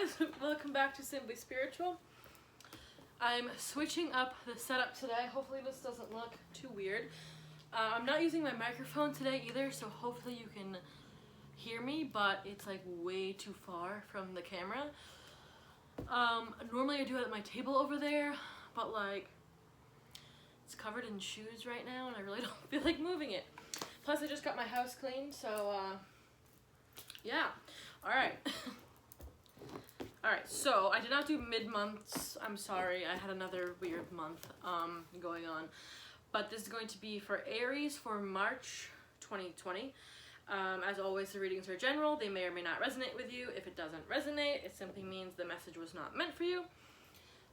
guys, welcome back to Simply Spiritual. I'm switching up the setup today. Hopefully this doesn't look too weird. I'm not using my microphone today either, so hopefully you can hear me, but it's like way too far from the camera. Normally I do it at my table over there, but like it's covered in shoes right now and I really don't feel like moving it. Plus I just got my house cleaned, so yeah. Alright. Alright, so I did not do mid-months. I'm sorry, I had another weird month going on. But this is going to be for Aries for March 2020. As always, the readings are general. They may or may not resonate with you. If it doesn't resonate, it simply means the message was not meant for you.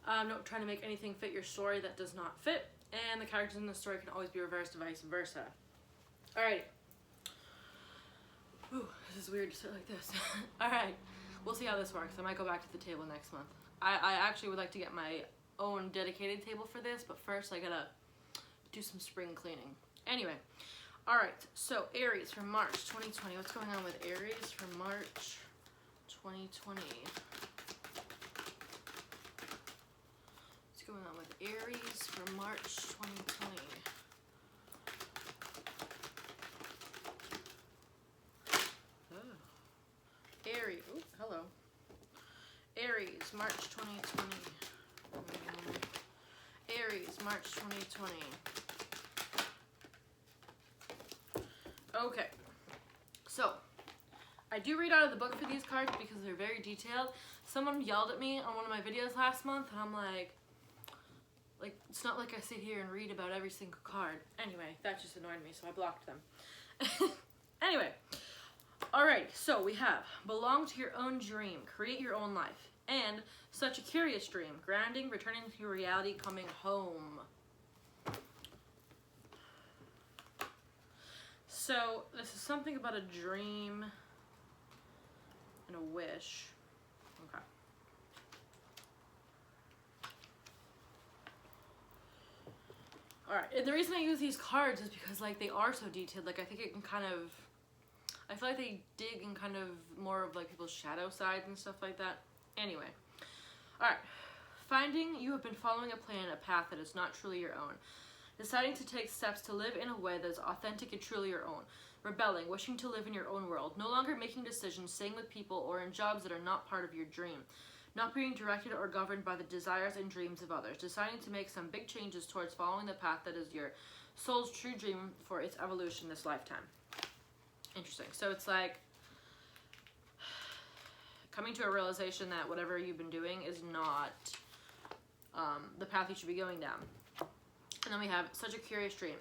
Don't try to make anything fit your story that does not fit. And the characters in the story can always be reversed, vice versa. Alright. Ooh, this is weird to sit like this. Alright, we'll see how this works. I might go back to the table next month. I actually would like to get my own dedicated table for this, but first I gotta do some spring cleaning. Anyway, alright, so Aries for March 2020. What's going on with Aries for March 2020? What's going on with Aries for March 2020? Aries, ooh, hello. Aries, March 2020. Aries, March 2020. Okay, so I do read out of the book for these cards because they're very detailed. Someone yelled at me on one of my videos last month and I'm like, it's not like I sit here and read about every single card. Anyway, that just annoyed me, so I blocked them. Anyway. Alright, so we have belong to your own dream, create your own life, and such a curious dream, grounding, returning to reality, coming home. So this is something about a dream and a wish. Okay. Alright, and the reason I use these cards is because like they are so detailed. Like I think it can kind of, I feel like they dig in kind of more of like people's shadow sides and stuff like that. Anyway. Alright. Finding you have been following a plan, a path that is not truly your own. Deciding to take steps to live in a way that is authentic and truly your own. Rebelling, wishing to live in your own world. No longer making decisions, staying with people or in jobs that are not part of your dream. Not being directed or governed by the desires and dreams of others. Deciding to make some big changes towards following the path that is your soul's true dream for its evolution this lifetime. Interesting. So it's like coming to a realization that whatever you've been doing is not the path you should be going down. And then we have such a curious dream.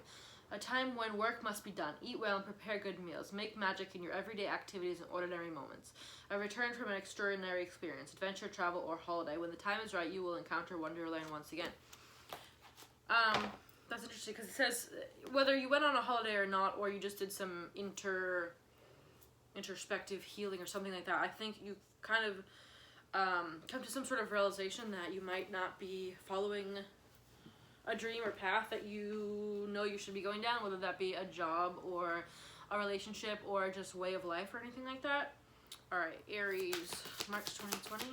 A time when work must be done. Eat well and prepare good meals. Make magic in your everyday activities and ordinary moments. A return from an extraordinary experience, adventure, travel, or holiday. When the time is right, you will encounter Wonderland once again. That's interesting because it says whether you went on a holiday or not, or you just did some introspective healing or something like that, I think you kind of come to some sort of realization that you might not be following a dream or path that you know you should be going down, whether that be a job or a relationship or just way of life or anything like that. Alright, Aries, March 2020.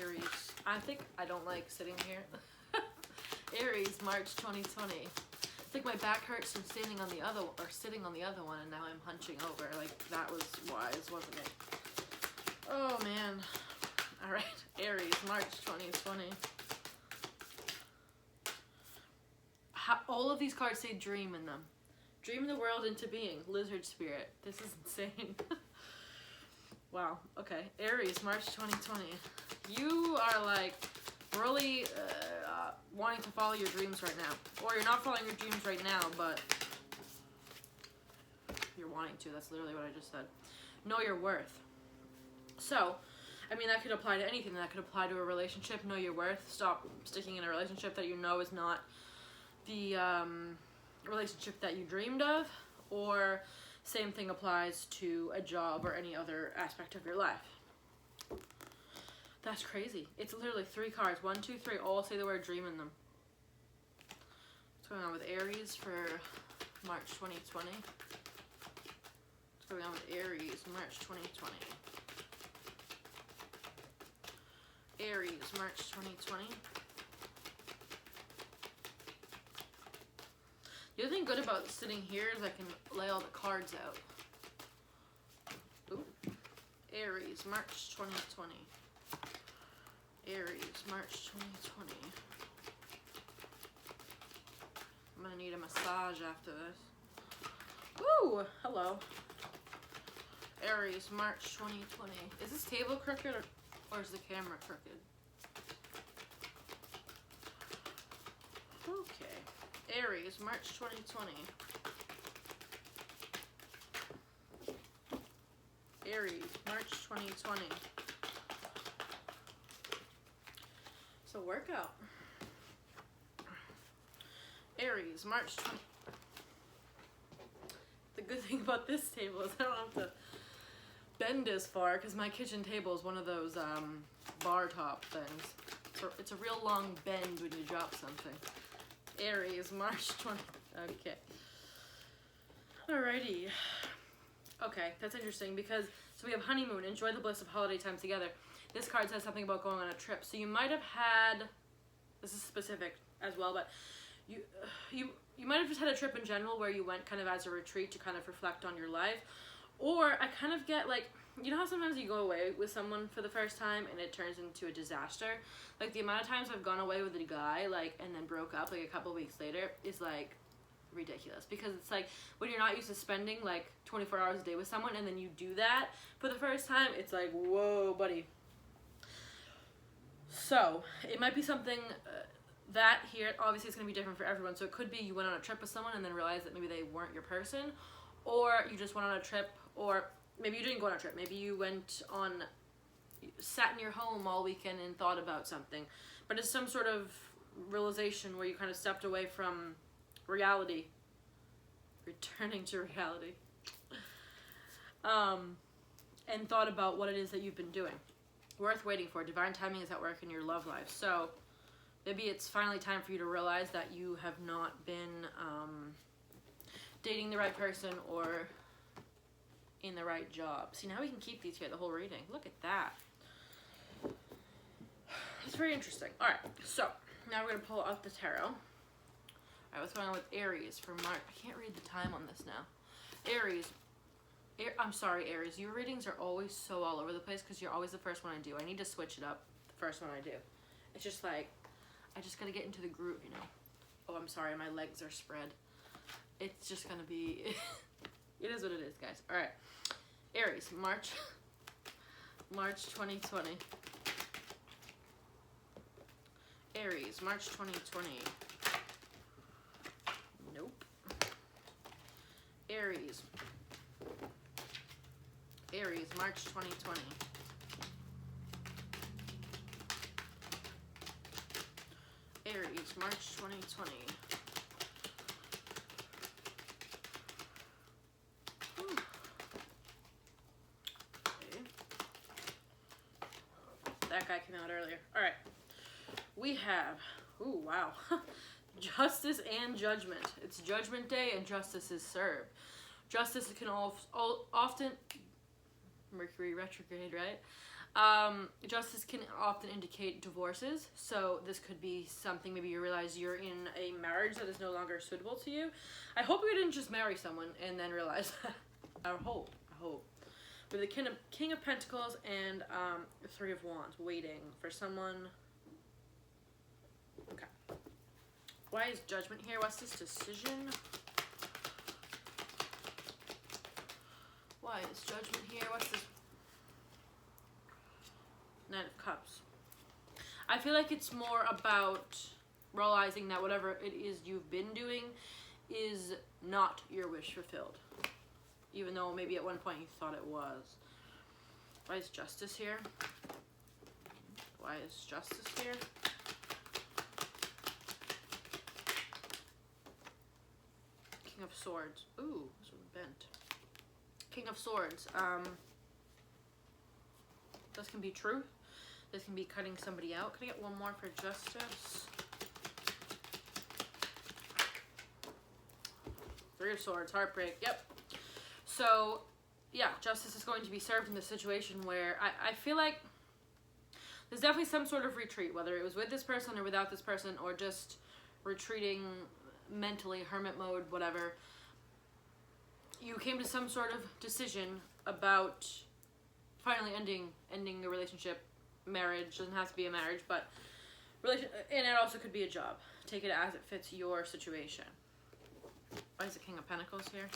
Aries. I think I don't like sitting here. Aries, March 2020. I think my back hurts from sitting on the other one, and now I'm hunching over. Like that was wise, wasn't it? Oh man. All right, Aries, March 2020. All of these cards say dream in them. Dream the world into being. Lizard spirit. This is insane. Wow. Okay. Aries, March 2020. You are like really wanting to follow your dreams right now. Or you're not following your dreams right now, but you're wanting to. That's literally what I just said. Know your worth. So, I mean, that could apply to anything. That could apply to a relationship. Know your worth. Stop sticking in a relationship that you know is not the relationship that you dreamed of. Or same thing applies to a job or any other aspect of your life. That's crazy. It's literally 3 cards. 1, 2, 3. All say the word dream in them. What's going on with Aries for March 2020? What's going on with Aries, March 2020? Aries, March 2020. The other thing good about sitting here is I can lay all the cards out. Ooh. Aries, March 2020. Aries, March 2020. I'm gonna need a massage after this. Woo! Hello. Aries, March 2020. Is this table crooked or is the camera crooked? Okay. Aries, March 2020. Aries, March 2020. It's a workout. Aries, March 20. The good thing about this table is I don't have to bend as far because my kitchen table is one of those bar top things. It's a real long bend when you drop something. Aries, March 20. Okay. Alrighty. Okay, that's interesting because, so we have honeymoon, enjoy the bliss of holiday time together. This card says something about going on a trip. So you might have had, this is specific as well, but you might have just had a trip in general where you went kind of as a retreat to kind of reflect on your life. Or I kind of get like, you know how sometimes you go away with someone for the first time and it turns into a disaster? Like the amount of times I've gone away with a guy like and then broke up like a couple weeks later is like ridiculous, because it's like when you're not used to spending like 24 hours a day with someone and then you do that for the first time, it's like, whoa, buddy. So it might be something that here, obviously it's going to be different for everyone. So it could be you went on a trip with someone and then realized that maybe they weren't your person, or you just went on a trip, or maybe you didn't go on a trip. Maybe you sat in your home all weekend and thought about something. But it's some sort of realization where you kind of stepped away from reality, returning to reality, and thought about what it is that you've been doing. Worth waiting for. Divine timing is at work in your love life. So maybe it's finally time for you to realize that you have not been dating the right person or in the right job. See, now we can keep these here the whole reading. Look at that. It's very interesting. All right, so now we're going to pull out the tarot. All right, what's going on with Aries for March? I can't read the time on this now. Aries. I'm sorry, Aries. Your readings are always so all over the place because you're always the first one I do. I need to switch it up the first one I do. It's just like, I just got to get into the groove, you know. Oh, I'm sorry. My legs are spread. It's just going to be... It is what it is, guys. All right. Aries, March 2020. Aries, March 2020. Nope. Aries, March 2020. Aries, March 2020. That guy came out earlier. All right. We have, ooh, wow. Justice and judgment. It's judgment day and justice is served. Justice can often, Mercury retrograde, right? Justice can often indicate divorces. So this could be something, maybe you realize you're in a marriage that is no longer suitable to you. I hope you didn't just marry someone and then realize that. I hope. With the King of Pentacles and the Three of Wands, waiting for someone. Okay. Why is judgment here? What's this decision? Why is judgment here? What's this? Knight of Cups. I feel like it's more about realizing that whatever it is you've been doing is not your wish fulfilled. Even though maybe at one point you thought it was. Why is justice here? Why is justice here? King of Swords. Ooh, this was bent. King of Swords. This can be truth. This can be cutting somebody out. Can I get one more for justice? Three of Swords. Heartbreak. Yep. So yeah, justice is going to be served in this situation where I feel like there's definitely some sort of retreat, whether it was with this person or without this person, or just retreating mentally, hermit mode, whatever. You came to some sort of decision about finally ending a relationship, marriage. Doesn't have to be a marriage, but and it also could be a job. Take it as it fits your situation. Why is the King of Pentacles here?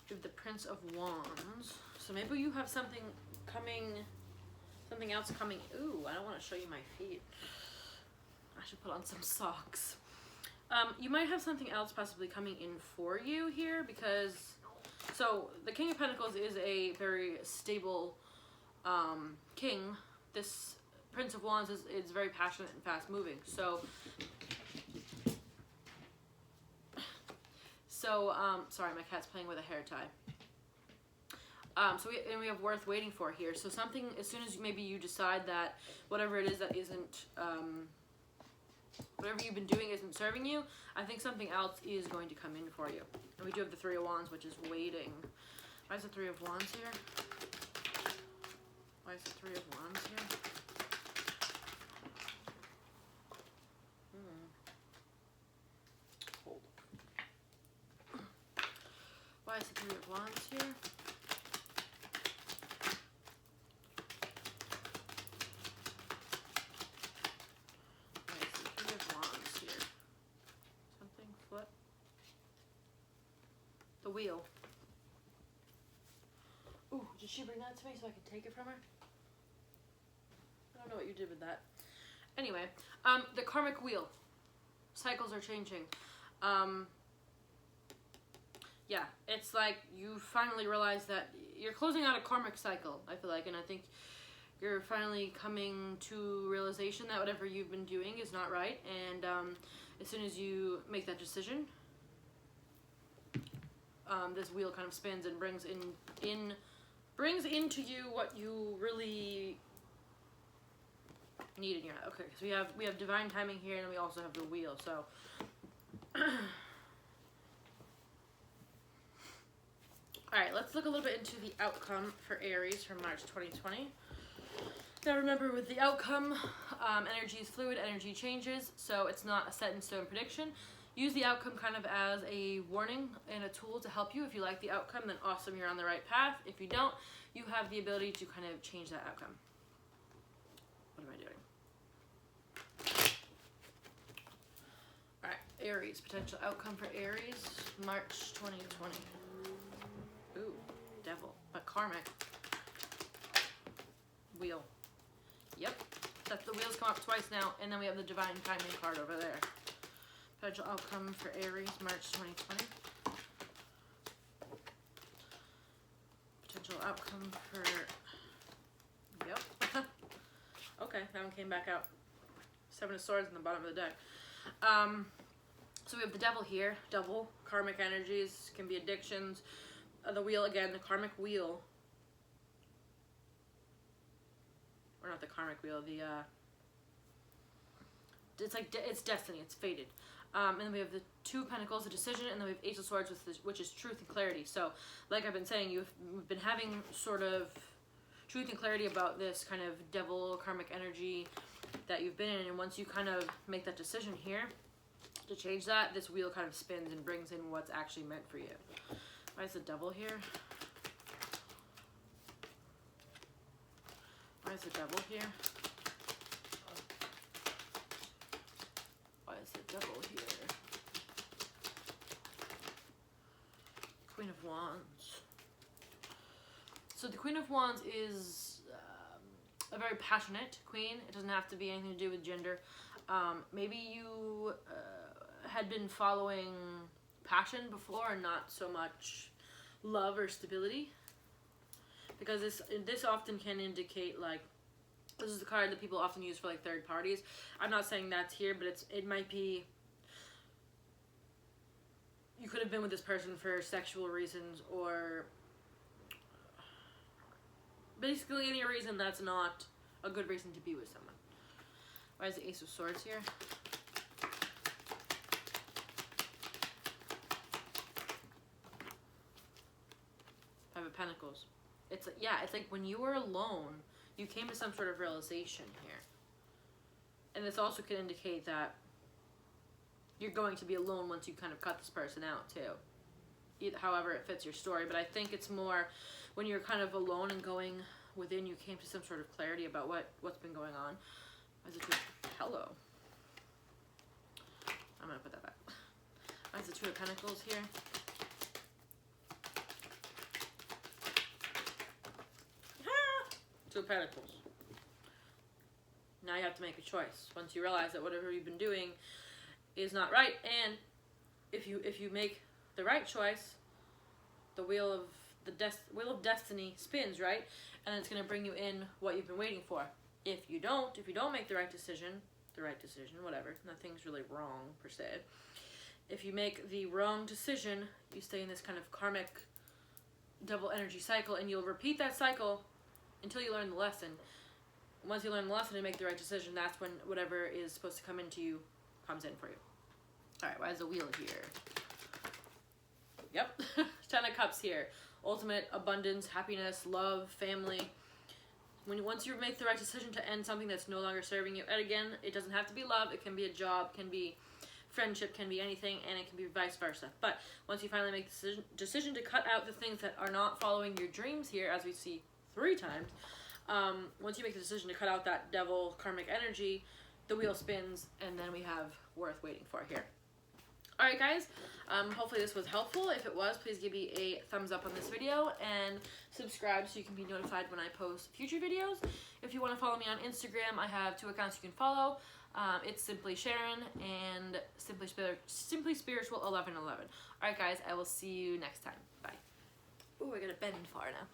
We have the Prince of Wands. So maybe you have something else coming. Ooh, I don't want to show you my feet. I should put on some socks. You might have something else possibly coming in for you here, because so the King of Pentacles is a very stable king. This Prince of Wands is very passionate and fast moving. So sorry, my cat's playing with a hair tie. So we have worth waiting for here. So something, as soon as maybe you decide that whatever it is that isn't, whatever you've been doing isn't serving you, I think something else is going to come in for you. And we do have the Three of Wands, which is waiting. Why is the Three of Wands here? Why is the Three of Wands here? Hold. Why is the Three of Wands here? The wheel. Ooh, did she bring that to me so I could take it from her? I don't know what you did with that. Anyway, the karmic wheel. Cycles are changing. Yeah, it's like you finally realize that you're closing out a karmic cycle, I feel like, and I think you're finally coming to realization that whatever you've been doing is not right, and as soon as you make that decision, this wheel kind of spins and brings brings into you what you really need in your life. Okay, so we have divine timing here, and we also have the wheel. So all right, let's look a little bit into the outcome for Aries for March 2020. Now remember, with the outcome, energy is fluid, energy changes, so it's not a set in stone prediction. Use the outcome kind of as a warning and a tool to help you. If you like the outcome, then awesome, you're on the right path. If you don't, you have the ability to kind of change that outcome. What am I doing? All right, Aries, potential outcome for Aries, March 2020. Ooh, devil, but karmic. Wheel. Yep, that's the wheels come up twice now, and then we have the divine timing card over there. Potential outcome for Aries, March 2020. Potential outcome for, yep. Okay, that one came back out. Seven of Swords in the bottom of the deck. So we have the devil here. Devil, karmic energies, can be addictions. The wheel again, the karmic wheel. Or not the karmic wheel, it's like, it's destiny, it's fated. And then we have the Two of Pentacles, the decision, and then we have Ace of Swords, which is truth and clarity. So, like I've been saying, you've been having sort of truth and clarity about this kind of devil, karmic energy that you've been in, and once you kind of make that decision here to change that, this wheel kind of spins and brings in what's actually meant for you. Why is the devil here? Why is the devil here? Why is the devil here? Queen of Wands. So the Queen of Wands is a very passionate queen. It doesn't have to be anything to do with gender. Maybe you had been following passion before and not so much love or stability. Because this often can indicate, like, this is the card that people often use for like third parties. I'm not saying that's here, but it might be, you could have been with this person for sexual reasons, or basically any reason that's not a good reason to be with someone. Why is the Ace of Swords here? Five of Pentacles. It's like, yeah, it's like when you were alone, you came to some sort of realization here. And this also can indicate that you're going to be alone once you kind of cut this person out too. However it fits your story, but I think it's more when you're kind of alone and going within, you came to some sort of clarity about what's been going on. As a two, hello. I'm gonna put that back. As the Two of Pentacles here. Two of Pentacles. Now you have to make a choice. Once you realize that whatever you've been doing is not right, and if you make the right choice, the wheel of destiny spins, right? And it's gonna bring you in what you've been waiting for. If you don't make the right decision, whatever, nothing's really wrong per se. If you make the wrong decision, you stay in this kind of karmic double energy cycle, and you'll repeat that cycle until you learn the lesson. Once you learn the lesson and make the right decision, that's when whatever is supposed to come into you comes in for you. Alright, why is the Wheel here? Yep, Ten of Cups here. Ultimate abundance, happiness, love, family. Once you make the right decision to end something that's no longer serving you, and again, it doesn't have to be love, it can be a job, can be friendship, can be anything, and it can be vice versa. But once you finally make the decision to cut out the things that are not following your dreams here, as we see 3 times, once you make the decision to cut out that devil karmic energy, the wheel spins, and then we have worth waiting for here. Alright guys, hopefully this was helpful. If it was, please give me a thumbs up on this video and subscribe so you can be notified when I post future videos. If you want to follow me on Instagram, I have 2 accounts you can follow. It's Simply Sharon and Simply Spiritual 1111. Alright guys, I will see you next time. Bye. Ooh, I gotta bend far now.